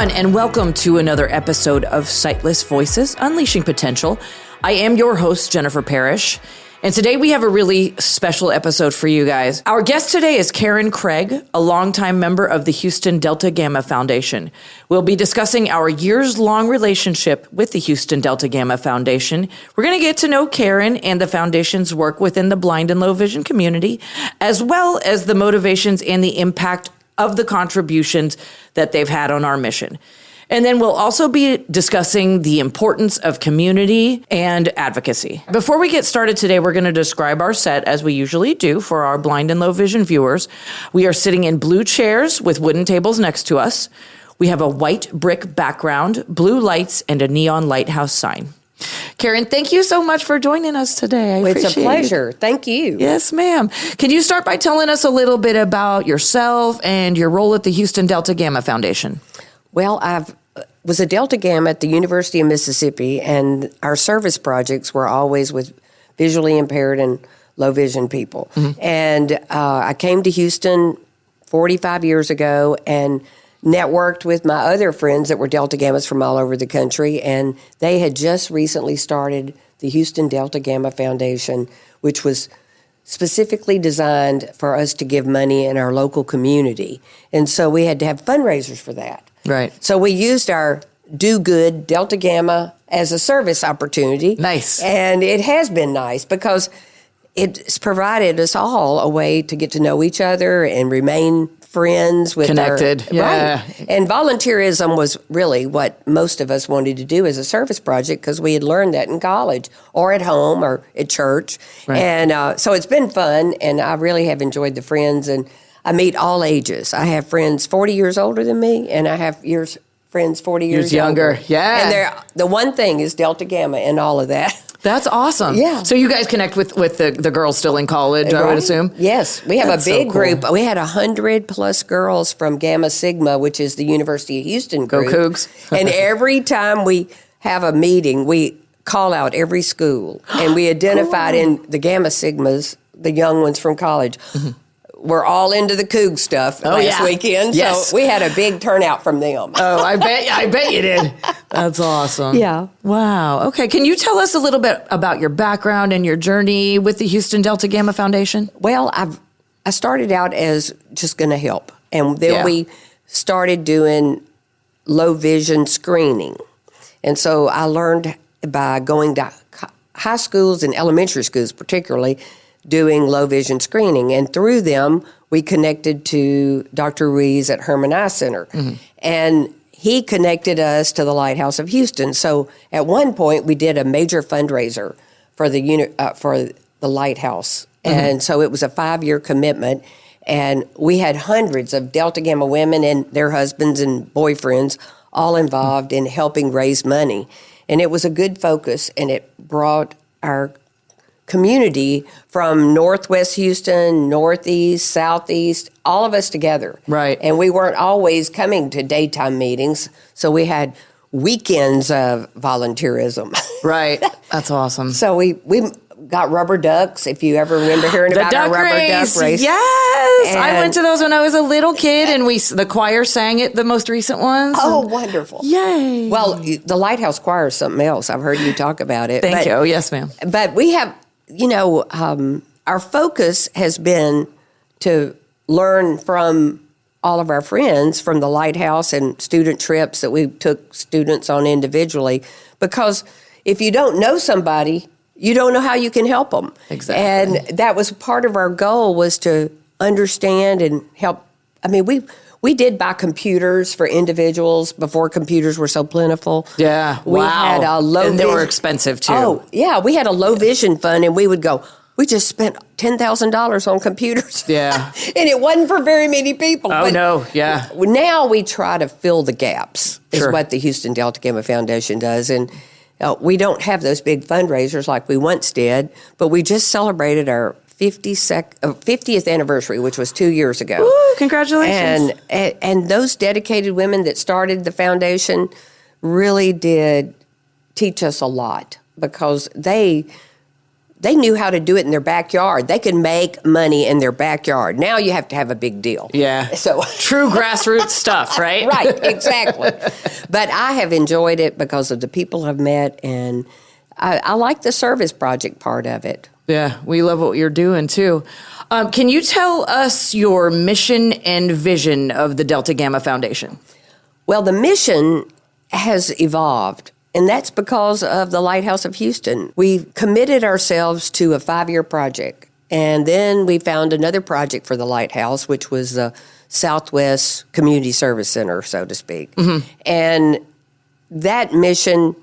everyone, and welcome to another episode of Sightless Voices, Unleashing Potential. I am your host, Jennifer Parrish, and today we have a really special episode for you guys. Our guest today is Karen Craig, a longtime member of the Houston Delta Gamma Foundation. We'll be discussing our years-long relationship with the Houston Delta Gamma Foundation. We're going to get to know Karen and the foundation's work within the blind and low vision community, as well as the motivations and the impact of the contributions that they've had on our mission. And then we'll also be discussing the importance of community and advocacy. Before we get started today, we're going to describe our set as we usually do for our blind and low vision viewers. We are sitting in blue chairs with wooden tables next to us. We have a white brick background, blue lights, and a neon lighthouse sign. Karen, thank you so much for joining us today. It's a pleasure. Thank you. Yes, ma'am. Can you start by telling us a little bit about yourself and your role at the Houston Delta Gamma Foundation? Well, I was a Delta Gamma at the University of Mississippi, and our service projects were always with visually impaired and low vision people. Mm-hmm. And I came to Houston 45 years ago and networked with my other friends that were Delta Gammas from all over the country, and they had just recently started the Houston Delta Gamma Foundation, which was specifically designed for us to give money in our local community. And so we had to have fundraisers for that. Right. So we used our Do Good Delta Gamma as a service opportunity. Nice. And it has been nice because it's provided us all a way to get to know each other and remain friends with connected. Yeah. Right. And volunteerism was really what most of us wanted to do as a service project because we had learned that in college or at home or at church. Right. And so it's been fun, and I really have enjoyed the friends, and I meet all ages. I have friends 40 years older than me, and I have friends 40 years younger. Yeah. And the one thing is Delta Gamma and all of that. That's awesome. Yeah. So you guys connect with the girls still in college, right? I would assume? Yes. We have a big group. We had 100 plus girls from Gamma Sigma, which is the University of Houston group. Go Cougs. And every time we have a meeting, we call out every school. And we identified in the Gamma Sigmas, the young ones from college. Mm-hmm. We're all into the Coug stuff last weekend, so we had a big turnout from them. Oh, I bet you did. That's awesome. Yeah. Wow. Okay, can you tell us a little bit about your background and your journey with the Houston Delta Gamma Foundation? Well, I started out as just going to help, and then we started doing low vision screening, and so I learned by going to high schools and elementary schools, particularly, doing low vision screening. And through them, we connected to Dr. Ruiz at Herman Eye Center. Mm-hmm. And he connected us to the Lighthouse of Houston. So at one point, we did a major fundraiser for the Lighthouse. Mm-hmm. And so it was a 5-year commitment. And we had hundreds of Delta Gamma women and their husbands and boyfriends all involved in helping raise money. And it was a good focus, and it brought our community from Northwest Houston, Northeast, Southeast, all of us together. Right. And we weren't always coming to daytime meetings, so we had weekends of volunteerism. Right. That's awesome. So we got rubber ducks, if you ever remember hearing about our rubber duck race. Yes. And I went to those when I was a little kid, and the choir sang it, the most recent ones. Oh, wonderful. Yay. Well, the Lighthouse Choir is something else. I've heard you talk about it. Thank you. Oh, yes, ma'am. But we have, our focus has been to learn from all of our friends from the Lighthouse and student trips that we took students on individually, because if you don't know somebody, you don't know how you can help them. Exactly. And that was part of our goal, was to understand and help. I mean, we did buy computers for individuals before computers were so plentiful. Yeah, we had a low and they were expensive too. Oh, yeah, we had a low vision fund, and we would go, we just spent $10,000 on computers. Yeah. And it wasn't for very many people. Oh, no, yeah. Now we try to fill the gaps, is Sure. what the Houston Delta Gamma Foundation does. And we don't have those big fundraisers like we once did, but we just celebrated our 50th anniversary, which was 2 years ago. Ooh, congratulations. And those dedicated women that started the foundation really did teach us a lot, because they they knew how to do it in their backyard. They could make money in their backyard. Now you have to have a big deal. Yeah. So true grassroots stuff, right? Right, exactly. But I have enjoyed it because of the people I've met, and I like the service project part of it. Yeah, we love what you're doing, too. Can you tell us your mission and vision of the Delta Gamma Foundation? Well, the mission has evolved, and that's because of the Lighthouse of Houston. We committed ourselves to a 5-year project, and then we found another project for the Lighthouse, which was the Southwest Community Service Center, so to speak. Mm-hmm. And that mission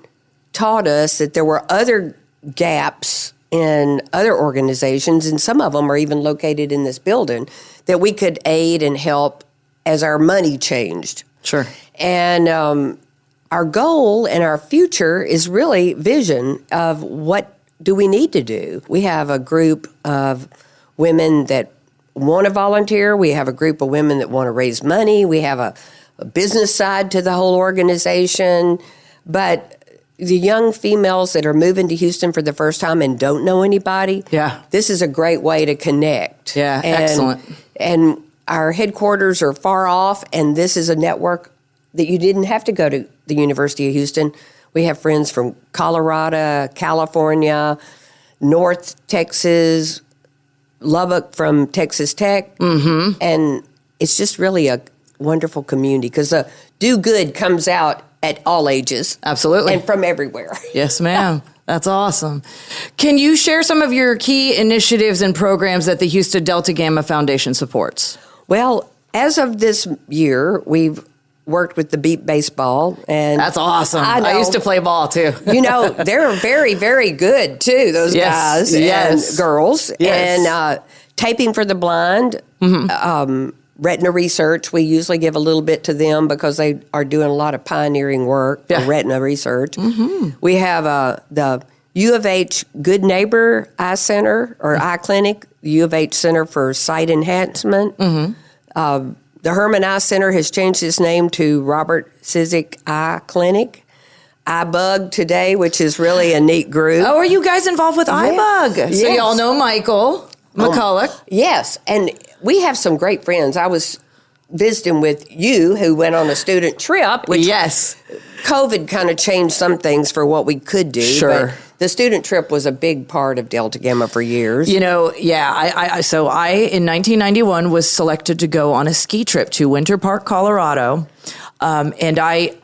taught us that there were other gaps in other organizations, and some of them are even located in this building, that we could aid and help as our money changed. Sure. And our goal and our future is really vision of what do we need to do. We have a group of women that want to volunteer. We have a group of women that want to raise money. We have a business side to the whole organization. But the young females that are moving to Houston for the first time and don't know anybody, this is a great way to connect. Yeah, excellent. And our headquarters are far off, and this is a network that you didn't have to go to the University of Houston. We have friends from Colorado, California, North Texas, Lubbock from Texas Tech. Mm-hmm. And it's just really a wonderful community because the do good comes out at all ages. Absolutely. And from everywhere. Yes, ma'am. That's awesome. Can you share some of your key initiatives and programs that the Houston Delta Gamma Foundation supports? Well, as of this year, we've worked with the Beat Baseball. And that's awesome. I used to play ball, too. They're very, very good, too, those guys and girls. Yes. And Taping for the Blind, retina research, we usually give a little bit to them because they are doing a lot of pioneering work for retina research. Mm-hmm. We have the U of H Good Neighbor Eye Center or Eye Clinic, the U of H Center for Sight Enhancement. Mm-hmm. The Herman Eye Center has changed its name to Robert Sizik Eye Clinic. iBug today, which is really a neat group. Oh, are you guys involved with iBug? Yes. So y'all know Michael McCulloch. Yes, and we have some great friends. I was visiting with you, who went on a student trip, which COVID kind of changed some things for what we could do. Sure. But the student trip was a big part of Delta Gamma for years. I in 1991 was selected to go on a ski trip to Winter Park, Colorado. And I,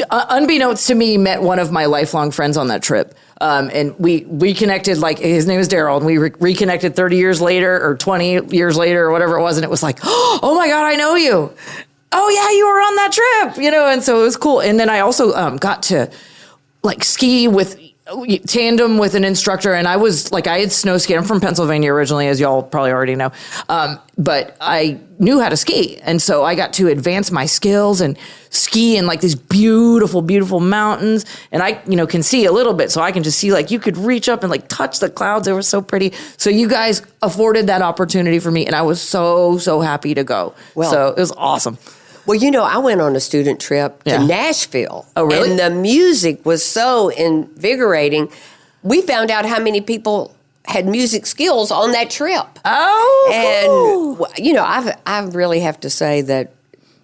unbeknownst to me, met one of my lifelong friends on that trip. And we connected, like, his name is Daryl, and we reconnected 30 years later or 20 years later or whatever it was. And it was like, oh my God, I know you. Oh yeah, you were on that trip, and so it was cool. And then I also got to ski with tandem with an instructor, and I had snow skied. I'm from Pennsylvania originally, as y'all probably already know, but I knew how to ski, and so I got to advance my skills and ski in these beautiful, beautiful mountains. And I, can see a little bit, so I can just see you could reach up and touch the clouds. They were so pretty. So you guys afforded that opportunity for me, and I was so happy to go. So it was awesome. Well, I went on a student trip to Nashville. Oh, really? And the music was so invigorating. We found out how many people had music skills on that trip. Oh, cool. And, I really have to say that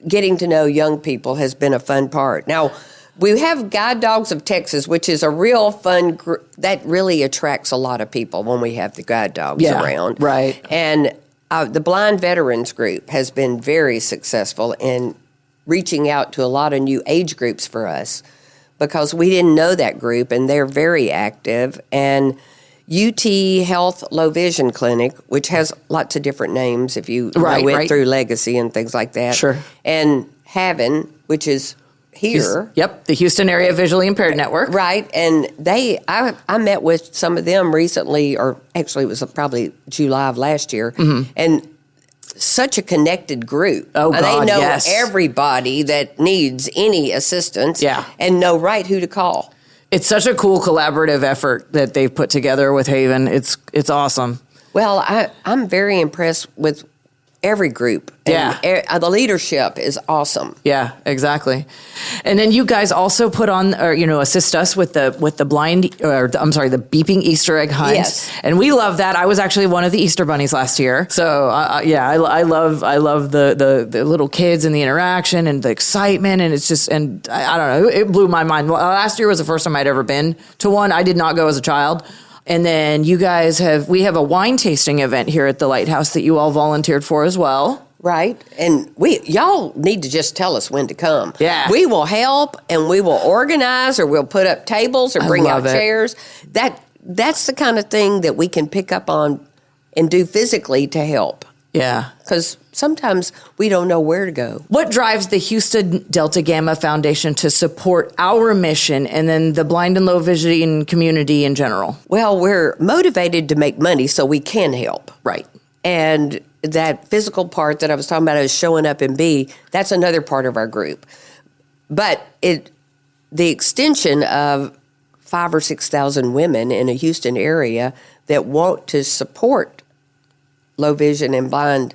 getting to know young people has been a fun part. Now, we have Guide Dogs of Texas, which is a real fun group that really attracts a lot of people when we have the guide dogs around. Right. And the Blind Veterans Group has been very successful in reaching out to a lot of new age groups for us because we didn't know that group, and they're very active. And UT Health Low Vision Clinic, which has lots of different names if you know it through Legacy and things like that. Sure. And Haven, which is here. The Houston Area Visually Impaired Network. Right. And I met with some of them recently, or actually it was probably July of last year, and such a connected group. Oh, God, they know everybody that needs any assistance and know who to call. It's such a cool collaborative effort that they've put together with Haven. It's awesome. Well, I'm very impressed with every group. And the leadership is awesome. Yeah, exactly. And then you guys also put on, or assist us with the the beeping Easter egg hunt. Yes. And we love that. I was actually one of the Easter bunnies last year. So I love the little kids and the interaction and the excitement, and it's just, and I don't know, it blew my mind. Well, last year was the first time I'd ever been to one. I did not go as a child. And then you guys we have a wine tasting event here at the Lighthouse that you all volunteered for as well. Right. And y'all need to just tell us when to come. Yeah. We will help, and we will organize, or we'll put up tables or bring out chairs. That's the kind of thing that we can pick up on and do physically to help. Yeah. Because sometimes we don't know where to go. What drives the Houston Delta Gamma Foundation to support our mission and then the blind and low vision community in general? Well, we're motivated to make money so we can help. Right. And that physical part that I was talking about is showing up and that's another part of our group. But the extension of 5,000 or 6,000 women in a Houston area that want to support low vision and blind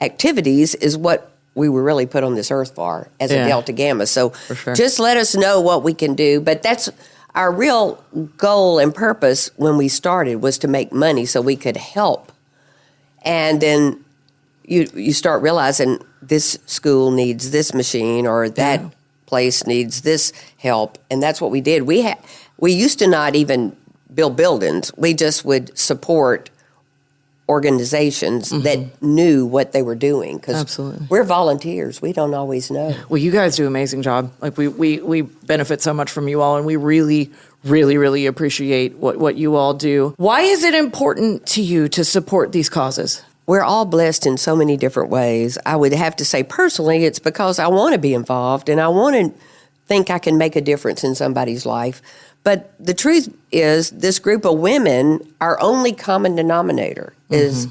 activities is what we were really put on this earth for as a Delta Gamma. So just let us know what we can do. But that's our real goal and purpose when we started, was to make money so we could help. And then you start realizing this school needs this machine, or that place needs this help. And that's what we did. We used to not even build buildings. We just would support organizations that knew what they were doing, because we're volunteers. We don't always know. Well, you guys do an amazing job. Like we benefit so much from you all, and we really, really, really appreciate what you all do. Why is it important to you to support these causes? We're all blessed in so many different ways. I would have to say personally, it's because I want to be involved and I want to think I can make a difference in somebody's life. But the truth is, this group of women, our only common denominator is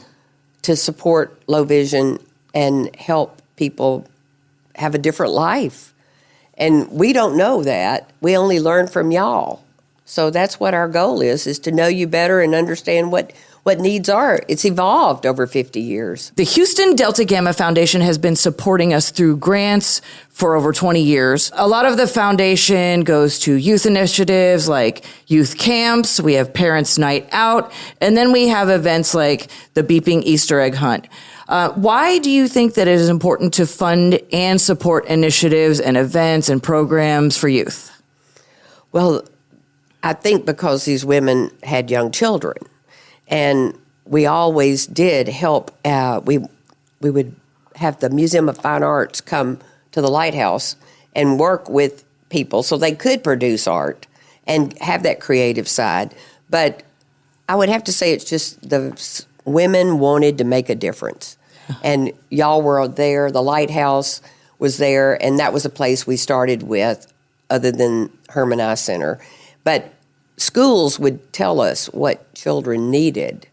to support low vision and help people have a different life. And we don't know that. We only learn from y'all. So that's what our goal is to know you better and understand what needs are. It's evolved over 50 years. The Houston Delta Gamma Foundation has been supporting us through grants for over 20 years. A lot of the foundation goes to youth initiatives like youth camps. We have Parents' Night Out. And then we have events like the Beeping Easter Egg Hunt. Why do you think that it is important to fund and support initiatives and events and programs for youth? Well, I think because these women had young children. And we always did help. We would have the Museum of Fine Arts come to the Lighthouse and work with people so they could produce art and have that creative side. But I would have to say it's just the women wanted to make a difference. And y'all were there. The Lighthouse was there, and that was a place we started with, other than Herman Eye Center. But schools would tell us what children needed.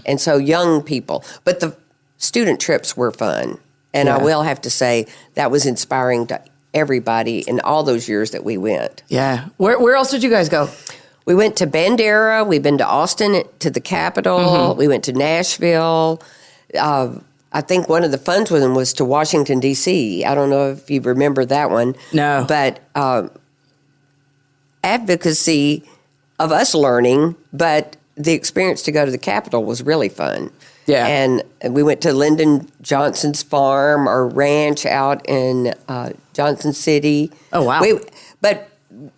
And so young people. But the student trips were fun. And I will have to say that was inspiring to everybody in all those years that we went. Yeah. Where else did you guys go? We went to Bandera. We've been to Austin, to the Capitol. We went to Nashville. I think one of the fun ones was to Washington, D.C. I don't know if you remember that one. No. But advocacy of us learning, but the experience to go to the Capitol was really fun. Yeah. And we went to Lyndon Johnson's farm or ranch out in Johnson City. Oh, wow. But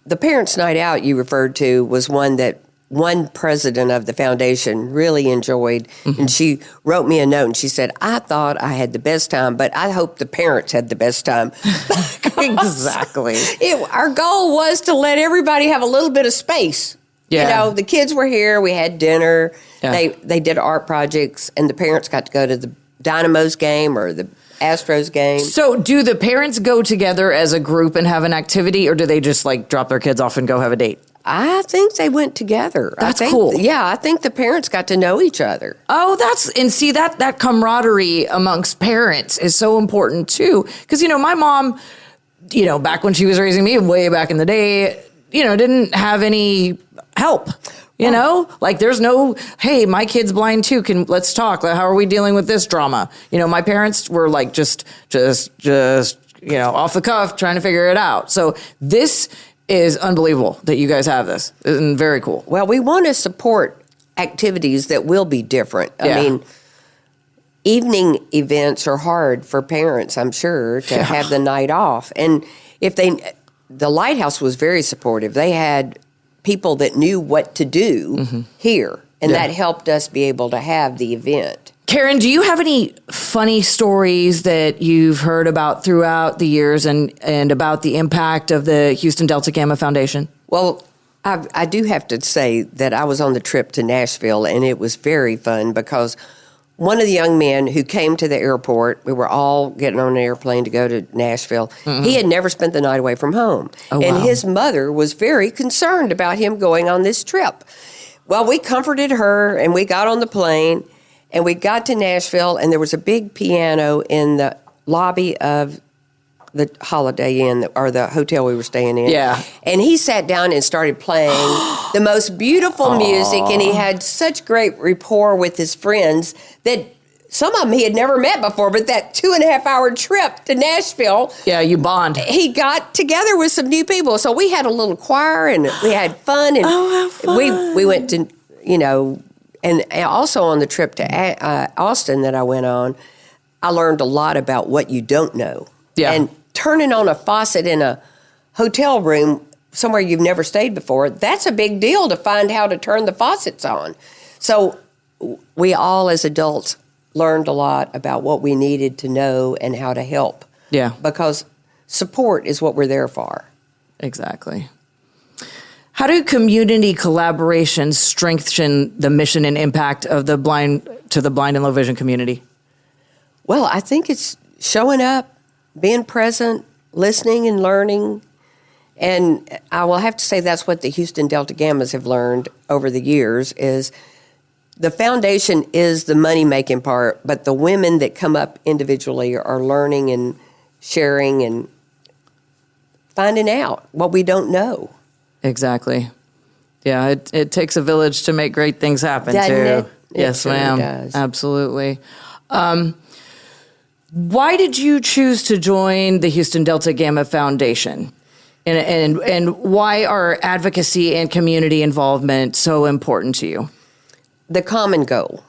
the Parents' Night Out you referred to was one that one president of the foundation really enjoyed. And she wrote me a note and she said, I thought I had the best time, but I hope the parents had the best time. Exactly. Our goal was to let everybody have a little bit of space. Yeah. You know, the kids were here. We had dinner. Yeah. They did art projects, and the parents got to go to the Dynamos game or the Astros game. So do the parents go together as a group and have an activity, or do they just like drop their kids off and go have a date? I think they went together. That's cool. Yeah, I think the parents got to know each other. Oh, see that camaraderie amongst parents is so important too. Because, my mom, back when she was raising me way back in the day, didn't have any help. You know, like there's no, hey, my kid's blind too. Let's talk. Like, how are we dealing with this drama? You know, my parents were like just, you know, off the cuff trying to figure it out. So this is unbelievable that you guys have this, and very cool. Well, we want to support activities that will be different. Yeah. I mean, evening events are hard for parents, I'm sure, to have the night off. And the Lighthouse was very supportive. They had people that knew what to do here, and that helped us be able to have the event. Karen, do you have any funny stories that you've heard about throughout the years and about the impact of the Houston Delta Gamma Foundation? Well, I do have to say that I was on the trip to Nashville, and it was very fun because one of the young men who came to the airport, we were all getting on an airplane to go to Nashville. He had never spent the night away from home. Oh, and wow. his mother was very concerned about him going on this trip. Well, we comforted her, and we got on the plane, and we got to Nashville, and there was a big piano in the lobby of the Holiday Inn, or the hotel we were staying in. Yeah. And he sat down and started playing the most beautiful music, and he had such great rapport with his friends that some of them he had never met before, but that 2.5-hour trip to Nashville. Yeah, you bond. He got together with some new people. So we had a little choir, and we had fun. And how fun. We went to, you know, and also on the trip to Austin that I went on, I learned a lot about what you don't know. Yeah. And turning on a faucet in a hotel room somewhere you've never stayed before, that's a big deal to find how to turn the faucets on. So we all as adults learned a lot about what we needed to know and how to help. Yeah. Because support is what we're there for. Exactly. How do community collaborations strengthen the mission and impact of the blind and low vision community? Well, I think it's showing up, being present, listening and learning. And I will have to say that's what the Houston Delta Gammas have learned over the years is the foundation is the money-making part, but the women that come up individually are learning and sharing and finding out what we don't know. Exactly. Yeah, it takes a village to make great things happen, Doesn't too. it? Yes, It sure ma'am. does. Absolutely. Why did you choose to join the Houston Delta Gamma Foundation? And why are advocacy and community involvement so important to you? The common goal.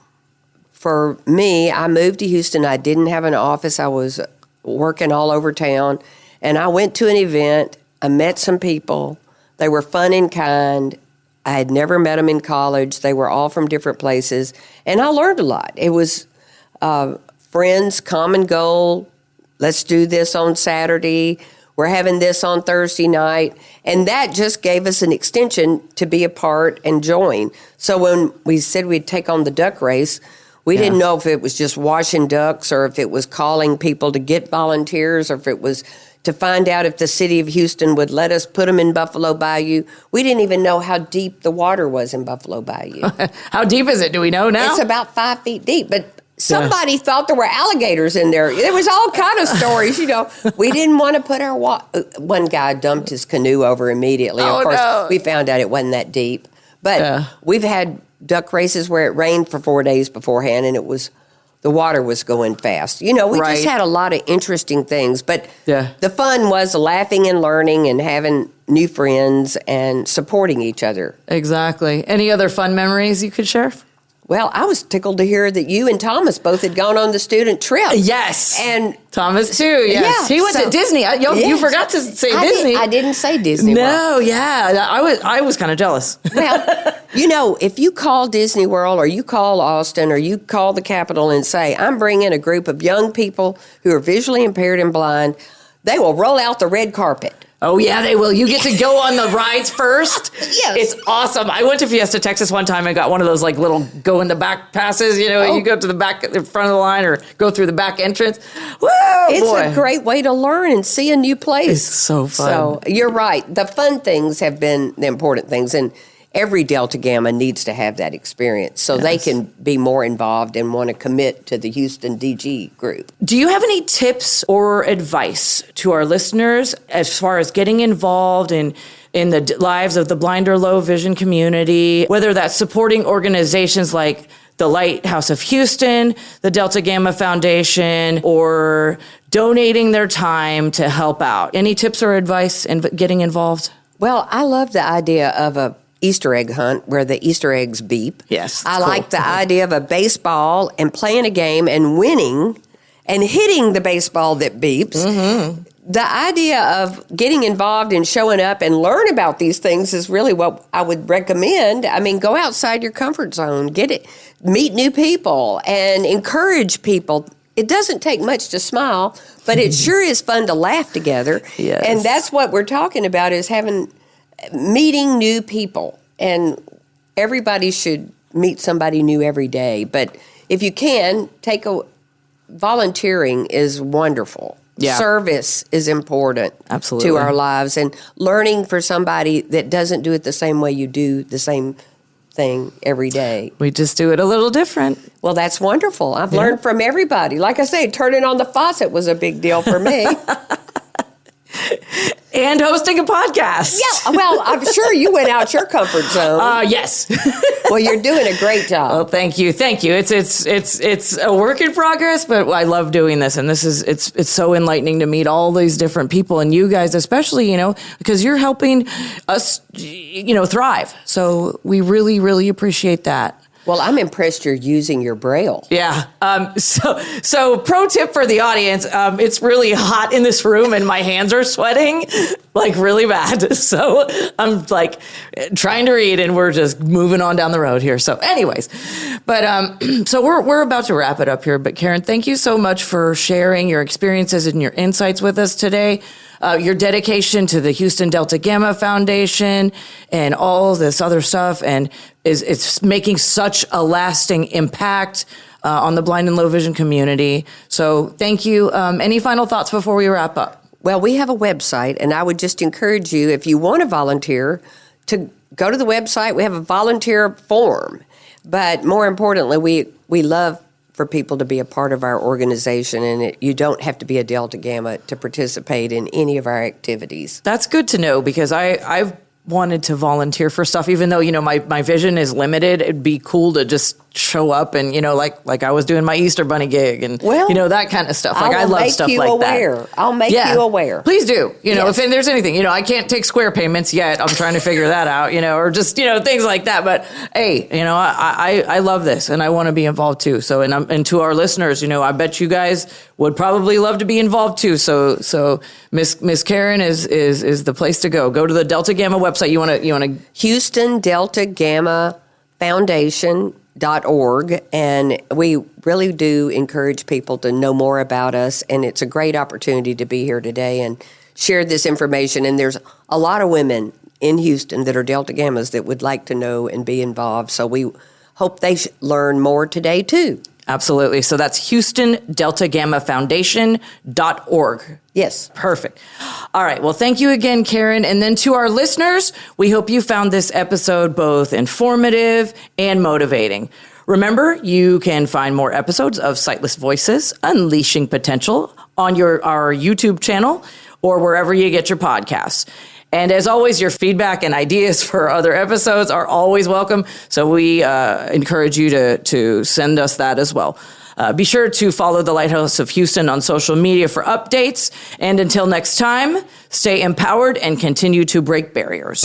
For me, I moved to Houston. I didn't have an office. I was working all over town. And I went to an event. I met some people. They were fun and kind. I had never met them in college. They were all from different places. And I learned a lot. It was friends, common goal. Let's do this on Saturday. We're having this on Thursday night. And that just gave us an extension to be a part and join. So when we said we'd take on the duck race, we didn't know if it was just washing ducks or if it was calling people to get volunteers or if it was to find out if the city of Houston would let us put them in Buffalo Bayou. We didn't even know how deep the water was in Buffalo Bayou. How deep is it? Do we know now? It's about 5 feet deep, but somebody thought there were alligators in there. There was all kind of stories, you know. We didn't want to put our one guy dumped his canoe over immediately. Oh, of course, no. we found out it wasn't that deep. But we've had duck races where it rained for 4 days beforehand, and the water was going fast. You know, we just had a lot of interesting things. But the fun was laughing and learning and having new friends and supporting each other. Exactly. Any other fun memories you could share? Well, I was tickled to hear that you and Thomas both had gone on the student trip. Yes. And Thomas, too, yes. Yeah, he went to Disney. You forgot to say Disney. I didn't say Disney No, World. yeah. I was kind of jealous. Well, you know, if you call Disney World or you call Austin or you call the Capitol and say, I'm bringing a group of young people who are visually impaired and blind, they will roll out the red carpet. Oh, yeah, they will. You get to go on the rides first. Yes. It's awesome. I went to Fiesta, Texas one time and got one of those like little go in the back passes. You know, you go to the back, the front of the line or go through the back entrance. Woo, It's boy. a great way to learn and see a new place. It's so fun. So you're right. The fun things have been the important things. And every Delta Gamma needs to have that experience so they can be more involved and want to commit to the Houston DG group. Do you have any tips or advice to our listeners as far as getting involved in in the lives of the blind or low vision community, whether that's supporting organizations like the Lighthouse of Houston, the Delta Gamma Foundation, or donating their time to help out. Any tips or advice in getting involved? Well, I love the idea of a Easter egg hunt where the Easter eggs beep. Yes. I like the idea of a baseball and playing a game and winning and hitting the baseball that beeps. Mm-hmm. The idea of getting involved and showing up and learn about these things is really what I would recommend. I mean, go outside your comfort zone, meet new people, and encourage people. It doesn't take much to smile, but it sure is fun to laugh together. Yes. And that's what we're talking about, is meeting new people. And everybody should meet somebody new every day. But if you can, volunteering is wonderful. Yeah. Service is important. Absolutely. To our lives, and learning for somebody that doesn't do it the same way you do the same thing every day. We just do it a little different. Well, that's wonderful. I've learned from everybody. Like I say, turning on the faucet was a big deal for me. And hosting a podcast. Yeah, well, I'm sure you went out your comfort zone. Yes. Well, you're doing a great job. Oh, thank you. It's a work in progress, but I love doing this, and it's so enlightening to meet all these different people, and you guys especially, because you're helping us, thrive. So we really, really appreciate that. Well, I'm impressed you're using your Braille. Yeah. So pro tip for the audience, it's really hot in this room and my hands are sweating like really bad. So I'm like trying to read and we're just moving on down the road here. So anyways, but so we're about to wrap it up here. But Karen, thank you so much for sharing your experiences and your insights with us today. Your dedication to the Houston Delta Gamma Foundation and all this other stuff, and it's making such a lasting impact on the blind and low vision community. So thank you. Any final thoughts before we wrap up? Well, we have a website, and I would just encourage you, if you want to volunteer, to go to the website. We have a volunteer form. But more importantly, we love for people to be a part of our organization, and you don't have to be a Delta Gamma to participate in any of our activities. That's good to know, because I've wanted to volunteer for stuff, even though, my vision is limited. It'd be cool to just show up and, like I was doing my Easter Bunny gig and, that kind of stuff. Like I love stuff like that. I'll make you aware. Please do. Yes. If there's anything, I can't take Square payments yet. I'm trying to figure that out, or just, things like that. But hey, I love this and I want to be involved too. So, and to our listeners, I bet you guys would probably love to be involved too. So Miss Karen is the place to go. Go to the Delta Gamma website. You want to Houston Delta Gamma Foundation.org, and we really do encourage people to know more about us, and it's a great opportunity to be here today and share this information. And there's a lot of women in Houston that are Delta Gammas that would like to know and be involved, so we hope they learn more today too. Absolutely. So that's HoustonDeltaGammaFoundation.org. Yes. Perfect. All right. Well, thank you again, Karen. And then to our listeners, we hope you found this episode both informative and motivating. Remember, you can find more episodes of Sightless Voices, Unleashing Potential on our YouTube channel or wherever you get your podcasts. And as always, your feedback and ideas for other episodes are always welcome. So we encourage you to send us that as well. Be sure to follow the Lighthouse of Houston on social media for updates. And until next time, stay empowered and continue to break barriers.